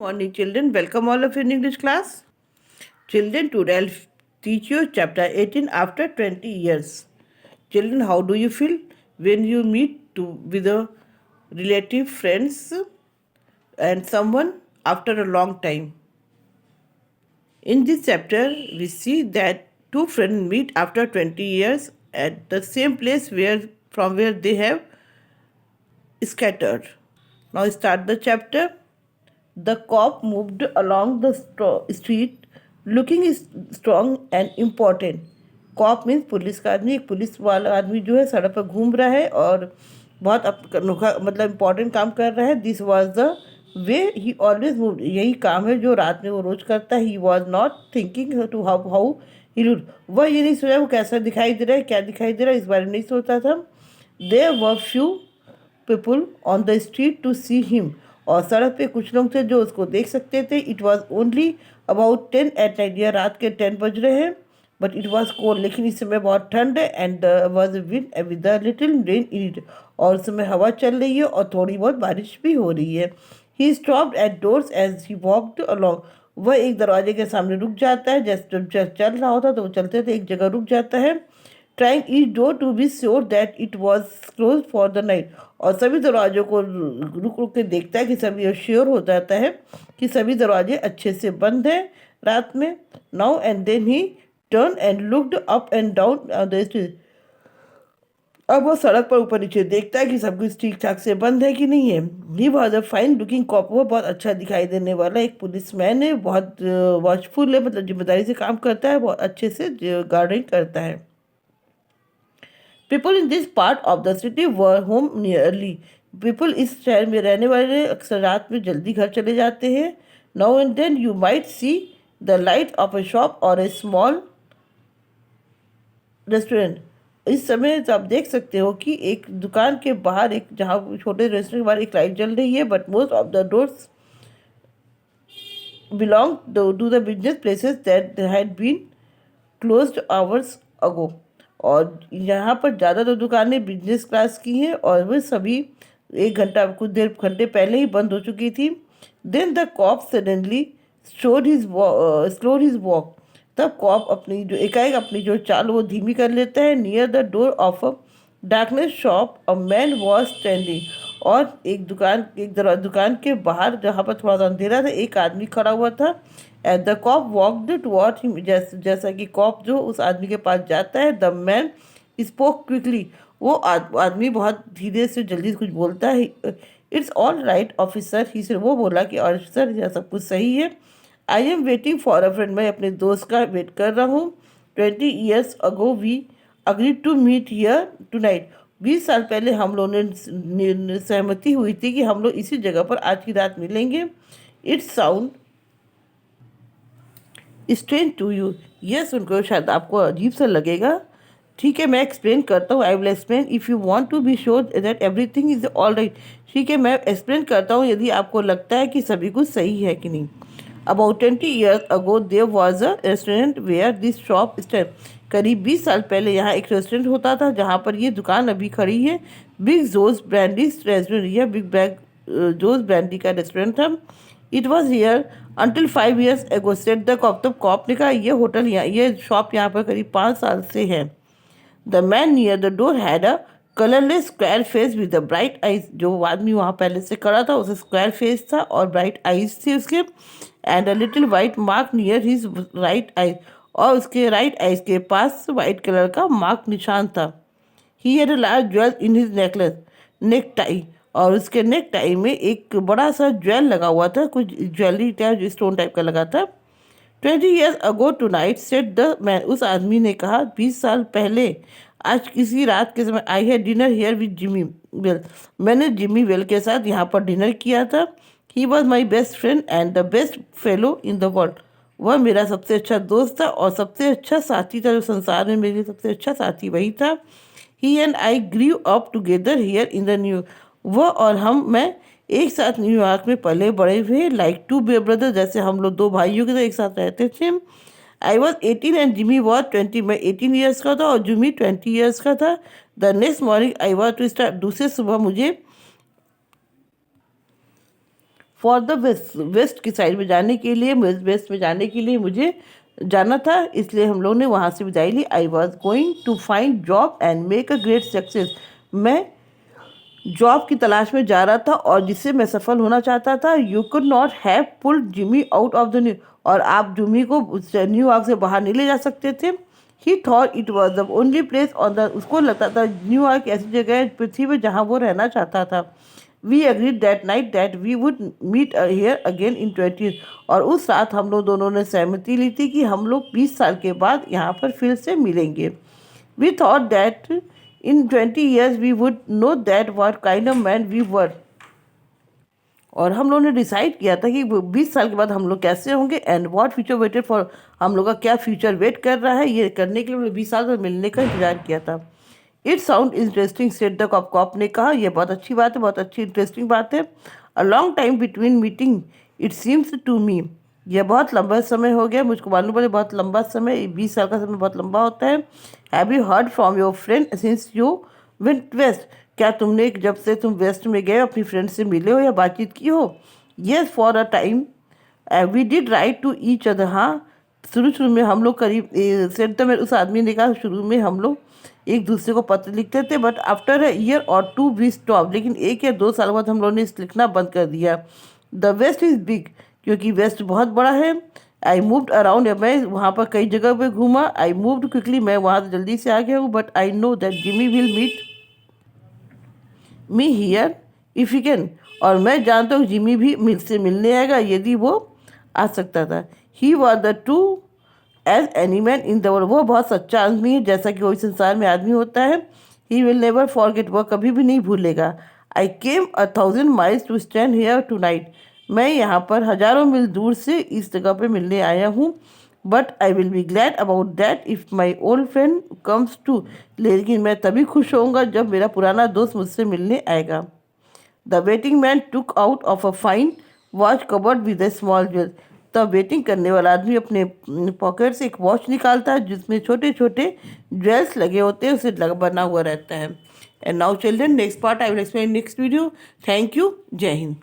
Morning, children. Welcome all of you in English class. Children, today I'll teach you chapter 18 after 20 years. Children, how do you feel when you meet with a relative, friends, and someone after a long time? In this chapter, we see that two friends meet after 20 years at the same place from where they have scattered. Now start the chapter. The cop moved along the street looking strong and important. Cop means police का आदमी, एक police वाला आदमी जो है सड़क पर घूम रहा है और बहुत अनोखा मतलब इम्पोर्टेंट काम कर रहा है. This was the way he always move. यही काम है जो रात में वो रोज करता है. He was not thinking to how he look. वह ये नहीं सोचा वो कैसा दिखाई दे रहा है, क्या दिखाई दे रहा है, इस बारे में नहीं सोचता था. There were few people on the street to see him. और सड़क पे कुछ लोग थे जो उसको देख सकते थे. It was only about 10 at night. या रात के 10 बज रहे हैं. But it was cold. लेकिन इस समय बहुत ठंड है. And was wind with the little rain in it. और उस समय हवा चल रही है और थोड़ी बहुत बारिश भी हो रही है. He stopped at doors as he walked along. वह एक दरवाजे के सामने रुक जाता है. जैसे जब चल रहा होता तो वो चलते थे एक जगह रुक जाता है. Trying each door to be sure that it was close for the night. और सभी दरवाज़ों को रुक रुक के देखता है कि सभी श्योर हो जाता है कि सभी दरवाजे अच्छे से बंद हैं रात में. Now and then he turn and looked up and down the street. अब वो सड़क पर ऊपर नीचे देखता है कि सब कुछ ठीक ठाक से बंद है कि नहीं है. He was a fine looking cop. वो बहुत अच्छा दिखाई देने वाला एक पुलिसमैन है. बहुत वॉचफुल है, मतलब जिम्मेदारी से काम करता है, बहुत अच्छे से गार्डिंग करता है. People in this part of the city were home nearly. People इस शहर में रहने वाले अक्सर रात में जल्दी घर चले जाते हैं. Now and then you might see the light of a shop और ए स्मॉल रेस्टोरेंट. इस समय तो आप देख सकते हो कि एक दुकान के बाहर, एक जहाँ छोटे रेस्टोरेंट के बाहर एक लाइट जल रही है. But most of the doors belong to the business places that had been closed hours ago. और यहाँ पर ज़्यादातर दुकानें बिजनेस क्लास की हैं और वे सभी एक घंटा कुछ देर घंटे पहले ही बंद हो चुकी थी. Then the cop suddenly slowed his walk. तब कॉप अपनी जो एकाएक अपनी जो चाल वो धीमी कर लेता है. Near the door of a darkness shop a man was standing. और एक दुकान के बाहर जहाँ पर थोड़ा सा अंधेरा था एक आदमी खड़ा हुआ था. And the cop walked toward him. जैसा कि कॉप जो उस आदमी के पास जाता है. The man spoke quickly. वो आदमी बहुत धीरे से जल्दी से कुछ बोलता है. It's all right officer. He से वो बोला कि ऑफिसर यह सब कुछ सही है. I am waiting for a friend. मैं अपने दोस्त का वेट कर रहा हूँ. 20 years ago we agreed to meet here tonight. 20 साल पहले हम लोगों ने सहमति हुई थी कि हम लोग इसी जगह पर आज की रात मिलेंगे. It's sound strange to you. यह सुनकर शायद आपको अजीब सा लगेगा. ठीक है, मैं एक्सप्लेन करता हूँ. I will explain if you want to be sure that everything is all right. ठीक है, मैं एक्सप्लेन करता हूँ यदि आपको लगता है कि सभी कुछ सही है कि नहीं. About 20 years ago there was a restaurant where this shop stand. करीब 20 साल पहले यहाँ एक रेस्टोरेंट होता था जहाँ पर ये दुकान अभी खड़ी है. बिग जोस ब्रांडीज रेस्टोरेंट. यह बिग बैग जोस ब्रांडी का रेस्टोरेंट था. It was here until 5 years एगो सेट द कॉप. तब कॉप ने कहा ये होटल यहाँ, ये शॉप यहाँ पर करीब 5 साल से है. The man near the door had a colourless square face with the bright eyes. जो आदमी वहाँ पहले से खड़ा था उसे स्क्वायर फेस था और ब्राइट आइज थी उसके. And a little white mark near his right eyes. और उसके राइट आइज के पास वाइट कलर का मार्क निशान था. He had a large jewel in his neck tie. और उसके नेक टाई में एक बड़ा सा ज्वेल लगा हुआ था. कुछ ज्वेलरी टाइप स्टोन टाइप का लगा था. 20 years ago tonight set the man. उस आदमी ने कहा 20 साल पहले आज किसी रात के समय आई है dinner here with Jimmy well. मैंने जिमी वेल के साथ यहाँ पर डिनर किया था. He was my best friend and the best fellow in the world. वह मेरा सबसे अच्छा दोस्त था और सबसे अच्छा साथी था. जो संसार में मेरे लिए सबसे अच्छा साथी वही था. He and I grew up together here in the new. वह और मैं एक साथ न्यूयॉर्क में पले बड़े हुए. Like two brother. जैसे हम लोग दो भाइयों के साथ एक साथ रहते थे. I was 18 and Jimmy was 20. मैं 18 years का था और जिमी 20 years का था. The next morning I was to start. दूसरे सुबह मुझे फॉर द वेस्ट की साइड में जाने के लिए, वेस्ट में जाने के लिए मुझे जाना था, इसलिए हम लोगों ने वहाँ से विदाई ली। I was going to find job and make a great success. मैं जॉब की तलाश में जा रहा था और जिससे मैं सफल होना चाहता था। You could not have pulled Jimmy out of the new, और आप जिमी को न्यूयॉर्क से बाहर नहीं ले जा सकते थे। ही thought it was the only place on the, उसको लगता था न्यूयॉर्क ऐसी जगह है पृथ्वी पर जहाँ वो रहना चाहता था। We agreed that night that we would meet here again in 20, और उस रात हम लोग दोनों ने सहमति ली थी कि हम लोग 20 साल के बाद यहाँ पर फिर से मिलेंगे। We thought that in 20 years we would know that what kind of man we were, और हम लोगों ने डिसाइड किया था कि 20 साल के बाद हम लोग कैसे होंगे and what future waited for, हम लोग का क्या फ्यूचर वेट कर रहा है। ये करने के लिए हमने 20 साल बाद मिलने का इंतजार किया था। It sound interesting said the cop, cop ने कहा यह बहुत अच्छी बात है, बहुत अच्छी इंटरेस्टिंग बात है। A long time between meeting it seems to me, यह बहुत लंबा समय हो गया, मुझको मालूम पड़े बहुत लंबा समय, 20 साल का समय बहुत लंबा होता है। Have you heard from your friend since you went west, क्या तुमने जब से तुम वेस्ट में गए अपनी फ्रेंड से मिले हो या बातचीत की हो। Yes for a time we did write to each other, हाँ शुरू में हम लोग करीब, सेड तो उस आदमी ने कहा शुरू में हम लोग एक दूसरे को पत्र लिखते थे, बट आफ्टर अ ईयर और टू वी स्टॉप, लेकिन 1 या 2 साल बाद हम लोगों ने इस लिखना बंद कर दिया। द वेस्ट इज़ बिग, क्योंकि वेस्ट बहुत बड़ा है। आई मूव्ड अराउंड, मैं वहाँ पर कई जगह पे घूमा। आई मूव्ड क्विकली, मैं वहाँ से जल्दी से आ गया हूँ। But I know that Jimmy will meet me here if you can, और मैं जानता हूँ जिमी भी मुझसे मिलने आएगा यदि वो आ सकता था। He was the true as any man in the world, वो बहुत सच्चा आदमी है जैसा कि कोई संसार में आदमी होता है। ही विल नेवर फॉरगेट, वह कभी भी नहीं भूलेगा। I came 1000 miles to stand here tonight, मैं यहाँ पर हज़ारों मील दूर से इस जगह पे मिलने आया हूँ। But I will be glad about that if my old friend comes too, लेकिन मैं तभी खुश होऊंगा जब मेरा पुराना दोस्त मुझसे मिलने आएगा। The waiting man took out of a fine watch covered with A small jewel, तब वेटिंग करने वाला आदमी अपने पॉकेट से एक वॉच निकालता है जिसमें छोटे छोटे ज्वेल्स लगे होते हैं, उसे बना हुआ रहता है। And now children, next part I will explain next video. Thank you, जय हिंद।